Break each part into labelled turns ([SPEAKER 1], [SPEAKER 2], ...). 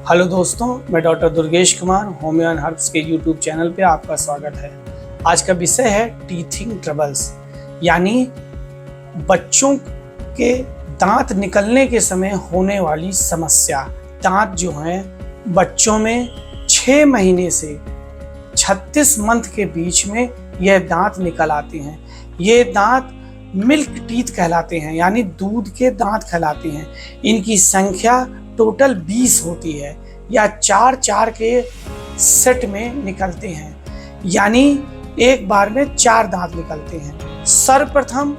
[SPEAKER 1] Hello दोस्तों, मैं doctor Durgesh Kumar homeo and herbs के यूट्यूब चैनल पे आपका स्वागत है। आज का विषय है टीथिंग ट्रबल्स, यानी बच्चों के दांत निकलने के समय होने वाली समस्या। दांत जो हैं बच्चों में 6 महीने से 36 मंथ के बीच में यह दांत निकल आते हैं। ये दांत मिल्क टीथ कहलाते हैं, यानी दूध के दांत कहलाते हैं। इनकी संख्या टोटल 20 होती है या 4-4 के सेट में निकलते हैं, यानी एक बार में 4 दांत निकलते हैं। सर्वप्रथम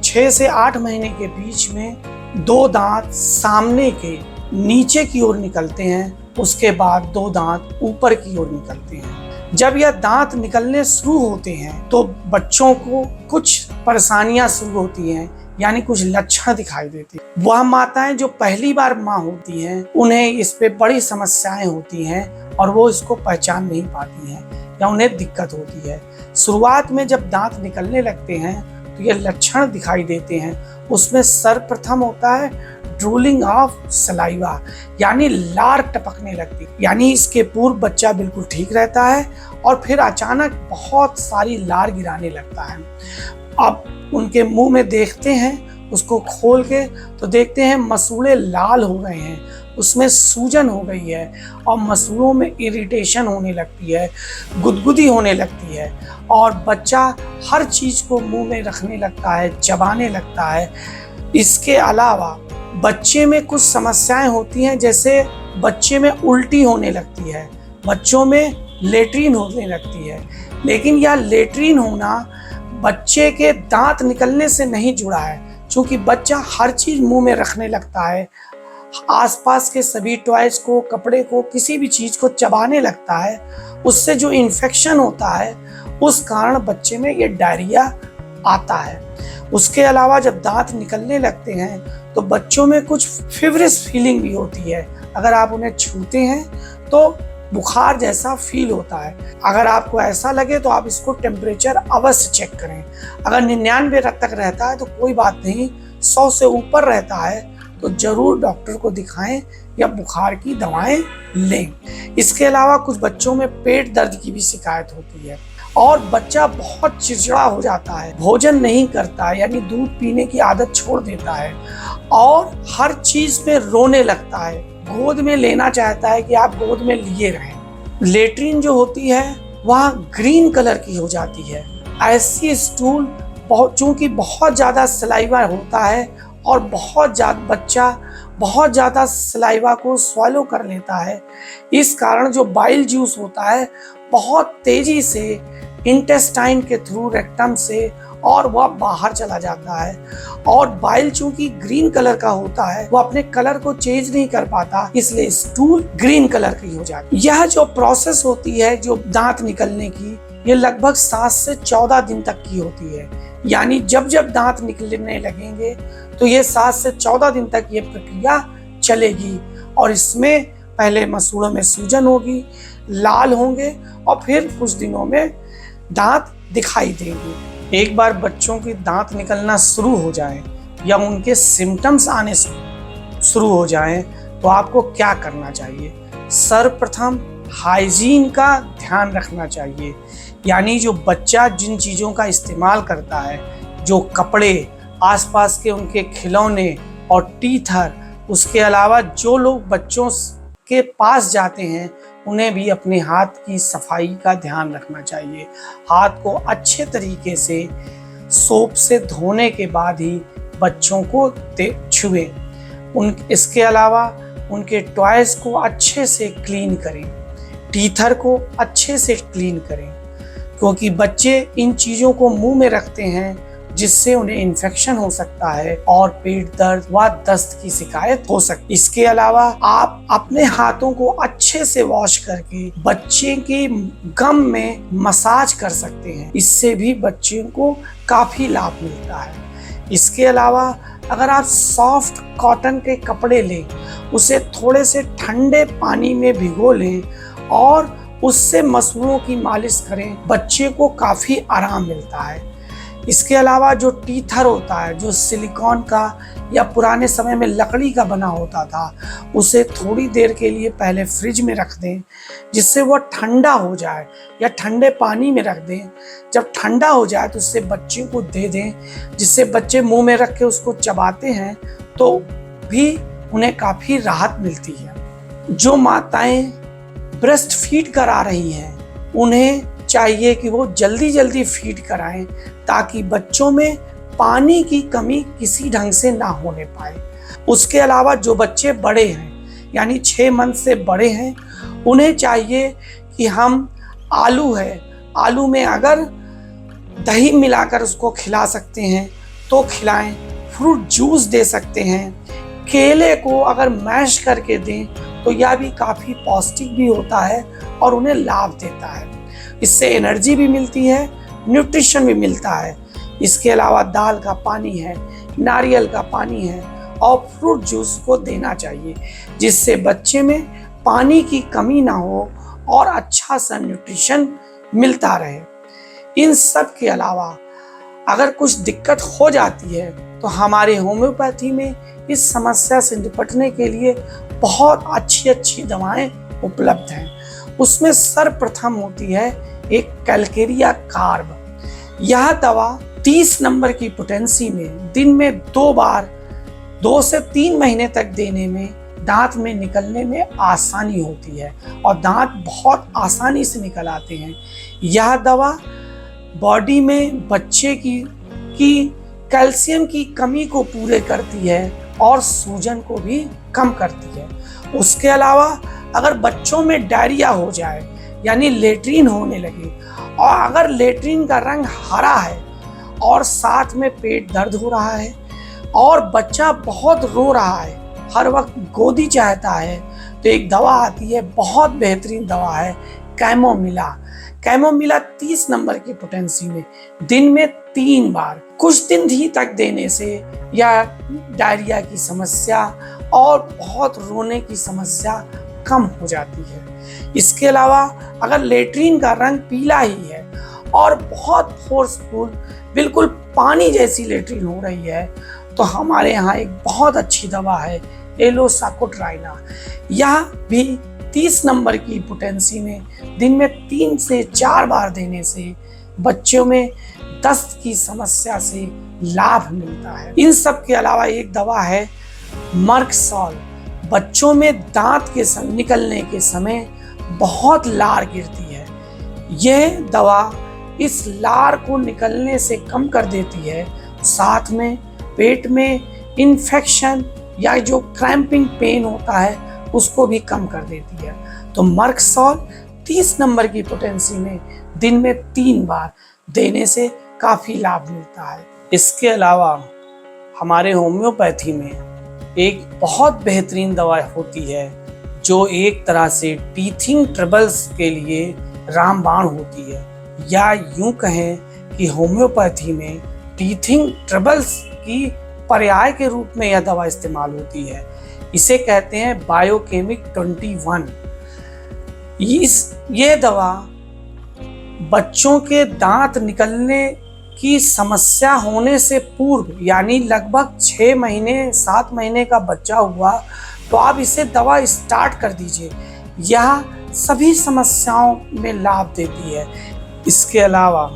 [SPEAKER 1] 6 से 8 महीने के बीच में 2 दांत सामने के नीचे की ओर निकलते हैं, उसके बाद 2 दांत ऊपर की ओर निकलते हैं। जब यह दांत निकलने शुरू होते हैं तो बच्चों को कुछ परेशानियां शुरू होती हैं, यानी कुछ लक्षण दिखाई देते हैं। वह माताएं जो पहली बार माँ होती हैं उन्हें इस पे बड़ी समस्याएं होती हैं और वो इसको पहचान नहीं पाती हैं या उन्हें दिक्कत होती है। शुरुआत में जब दांत निकलने लगते हैं तो ये लक्षण दिखाई देते हैं। उसमें सर्वप्रथम होता है ड्रूलिंग ऑफ सलाइवा, यानी लार टपकने लगती, यानी इसके पूर्व बच्चा बिल्कुल ठीक रहता है और फिर अचानक बहुत सारी लार गिराने लगता है। अब उनके मुंह में देखते हैं, उसको खोल के तो देखते हैं मसूड़े लाल हो गए हैं, उसमें सूजन हो गई है और मसूड़ों में इरिटेशन होने लगती है, गुदगुदी होने लगती है और बच्चा हर चीज़ को मुंह में रखने लगता है, चबाने लगता है। इसके अलावा बच्चे में कुछ समस्याएं होती हैं, जैसे बच्चे में उल्टी होने लगती है, बच्चों में लेट्रिन होने लगती है। लेकिन यह लेट्रिन होना बच्चे के दांत निकलने से नहीं जुड़ा है, क्योंकि बच्चा हर चीज़ मुंह में रखने लगता है, आसपास के सभी टॉयज को, कपड़े को, किसी भी चीज़ को चबाने लगता है। उससे जो इन्फेक्शन होता है उस कारण बच्चे में ये डायरिया आता है। उसके अलावा जब दांत निकलने लगते हैं तो बच्चों में कुछ फीवरिश फीलिंग भी होती है। अगर आप उन्हें छूते हैं तो बुखार जैसा फील होता है। अगर आपको ऐसा लगे तो आप इसको टेम्परेचर अवश्य चेक करें। अगर 99 तक रहता है तो कोई बात नहीं, 100 से ऊपर रहता है तो जरूर डॉक्टर को दिखाएं या बुखार की दवाएं लें। इसके अलावा कुछ बच्चों में पेट दर्द की भी शिकायत होती है और बच्चा बहुत चिड़चिड़ा हो जाता है, भोजन नहीं करता है, यानी दूध पीने की आदत छोड़ देता है और हर चीज में रोने लगता है, गोद में लेना चाहता है कि आप गोद में लिए रहें। लेट्रिन जो होती है वह ग्रीन कलर की हो जाती है। ऐसी स्टूल चूंकि बहुत ज़्यादा सलाइवा होता है और बच्चा बहुत ज़्यादा सलाइवा को स्वॉलो कर लेता है, इस कारण जो बाइल जूस होता है बहुत तेज़ी से इंटेस्टाइन के थ्रू रेक्टम से और वह बाहर चला जाता है। और बाइल चूंकि ग्रीन कलर का होता है वो अपने कलर को चेंज नहीं कर पाता, इसलिए स्टूल ग्रीन कलर की हो जाती है। यह जो प्रोसेस होती है जो दांत निकलने की, ये लगभग 7 से 14 दिन तक की होती है। यानी जब जब दांत निकलने लगेंगे तो ये 7 से 14 दिन तक ये प्रक्रिया चलेगी और इसमें पहले मसूड़ों में सूजन होगी, लाल होंगे और फिर कुछ दिनों में दांत दिखाई देंगे। एक बार बच्चों के दांत निकलना शुरू हो जाए या उनके सिम्टम्स आने शुरू हो जाएं तो आपको क्या करना चाहिए? सर्वप्रथम हाइजीन का ध्यान रखना चाहिए, यानी जो बच्चा जिन चीज़ों का इस्तेमाल करता है, जो कपड़े, आसपास के उनके खिलौने और टीथर, उसके अलावा जो लोग बच्चों के पास जाते हैं उन्हें भी अपने हाथ की सफाई का ध्यान रखना चाहिए। हाथ को अच्छे तरीके से सोप से धोने के बाद ही बच्चों को छुएं। इसके अलावा उनके टॉयज को अच्छे से क्लीन करें, टीथर को अच्छे से क्लीन करें, क्योंकि बच्चे इन चीज़ों को मुंह में रखते हैं जिससे उन्हें इन्फेक्शन हो सकता है और पेट दर्द व दस्त की शिकायत हो सकती है। इसके अलावा आप अपने हाथों को अच्छे से वॉश करके बच्चे के गम में मसाज कर सकते हैं, इससे भी बच्चे को काफ़ी लाभ मिलता है। इसके अलावा अगर आप सॉफ्ट कॉटन के कपड़े लें, उसे थोड़े से ठंडे पानी में भिगो लें और उससे मसूड़ों की मालिश करें, बच्चे को काफ़ी आराम मिलता है। इसके अलावा जो टीथर होता है, जो सिलिकॉन का या पुराने समय में लकड़ी का बना होता था, उसे थोड़ी देर के लिए पहले फ्रिज में रख दें जिससे वह ठंडा हो जाए, या ठंडे पानी में रख दें। जब ठंडा हो जाए तो उससे बच्चे को दे दें, जिससे बच्चे मुंह में रख के उसको चबाते हैं तो भी उन्हें काफ़ी राहत मिलती है। जो माताएं ब्रेस्ट फीड करा रही हैं उन्हें चाहिए कि वो जल्दी जल्दी फीड कराएं ताकि बच्चों में पानी की कमी किसी ढंग से ना होने पाए। उसके अलावा जो बच्चे बड़े हैं यानी 6 मंथ से बड़े हैं, उन्हें चाहिए कि हम आलू में अगर दही मिलाकर उसको खिला सकते हैं तो खिलाएं, फ्रूट जूस दे सकते हैं, केले को अगर मैश करके दें तो यह भी काफ़ी पौष्टिक भी होता है और उन्हें लाभ देता है। इससे एनर्जी भी मिलती है, न्यूट्रिशन भी मिलता है। इसके अलावा दाल का पानी है, नारियल का पानी है और फ्रूट जूस को देना चाहिए जिससे बच्चे में पानी की कमी ना हो और अच्छा सा न्यूट्रिशन मिलता रहे। इन सब के अलावा अगर कुछ दिक्कत हो जाती है तो हमारे होम्योपैथी में इस समस्या से निपटने के लिए बहुत अच्छी दवाएं उपलब्ध हैं। उसमें सर्वप्रथम होती है एक कैलकेरिया कार्ब। यह दवा 30 नंबर की पोटेंसी में दिन में 2 बार 2 से 3 महीने तक देने में दांत में निकलने में आसानी होती है और दांत बहुत आसानी से निकल आते हैं। यह दवा बॉडी में बच्चे की कैल्शियम की कमी को पूरे करती है और सूजन को भी कम करती है। उसके अलावा अगर बच्चों में डायरिया हो जाए यानी लेट्रिन होने लगे और अगर लेट्रिन का रंग हरा है और साथ में पेट दर्द हो रहा है और बच्चा बहुत रो रहा है, हर वक्त गोदी चाहता है, तो एक दवा आती है, बहुत बेहतरीन दवा है कैमोमिला 30 नंबर की पोटेंसी में दिन में 3 बार कुछ दिन ही तक देने से या डायरिया की समस्या और बहुत रोने की समस्या कम हो जाती है। इसके अलावा अगर लेट्रिन का रंग पीला ही है और बहुत फोर्सफुल बिल्कुल पानी जैसी लेट्रिन हो रही है तो हमारे यहाँ एक बहुत अच्छी दवा है एलोसाकोट्राइना। यह भी 30 नंबर की पोटेंसी में दिन में 3 से 4 बार देने से बच्चों में दस्त की समस्या से लाभ मिलता है। इन सब के अलावा एक दवा है मर्कसॉल। बच्चों में दांत के निकलने के समय बहुत लार गिरती है, यह दवा इस लार को निकलने से कम कर देती है, साथ में पेट में इन्फेक्शन या जो क्रैम्पिंग पेन होता है उसको भी कम कर देती है। तो मर्कसॉल 30 नंबर की पोटेंसी में दिन में 3 बार देने से काफ़ी लाभ मिलता है। इसके अलावा हमारे होम्योपैथी में एक बहुत बेहतरीन दवा होती है जो एक तरह से टीथिंग ट्रबल्स के लिए रामबाण होती है, या यूं कहें कि होम्योपैथी में टीथिंग ट्रबल्स की पर्याय के रूप में यह दवा इस्तेमाल होती है। इसे कहते हैं बायोकेमिक 21। ये दवा बच्चों के दांत निकलने की समस्या होने से पूर्व यानी लगभग 6 महीने 7 महीने का बच्चा हुआ तो आप इसे दवा स्टार्ट कर दीजिए, यह सभी समस्याओं में लाभ देती है। इसके अलावा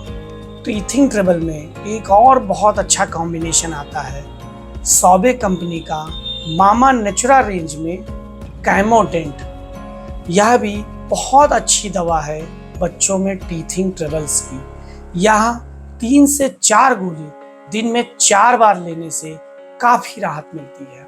[SPEAKER 1] टीथिंग ट्रबल में एक और बहुत अच्छा कॉम्बिनेशन आता है सॉबे कंपनी का मामा नेचुरा रेंज में कैमोडेंट। यह भी बहुत अच्छी दवा है बच्चों में टीथिंग ट्रबल्स की। यह 3 से 4 गोली दिन में 4 बार लेने से काफ़ी राहत मिलती है।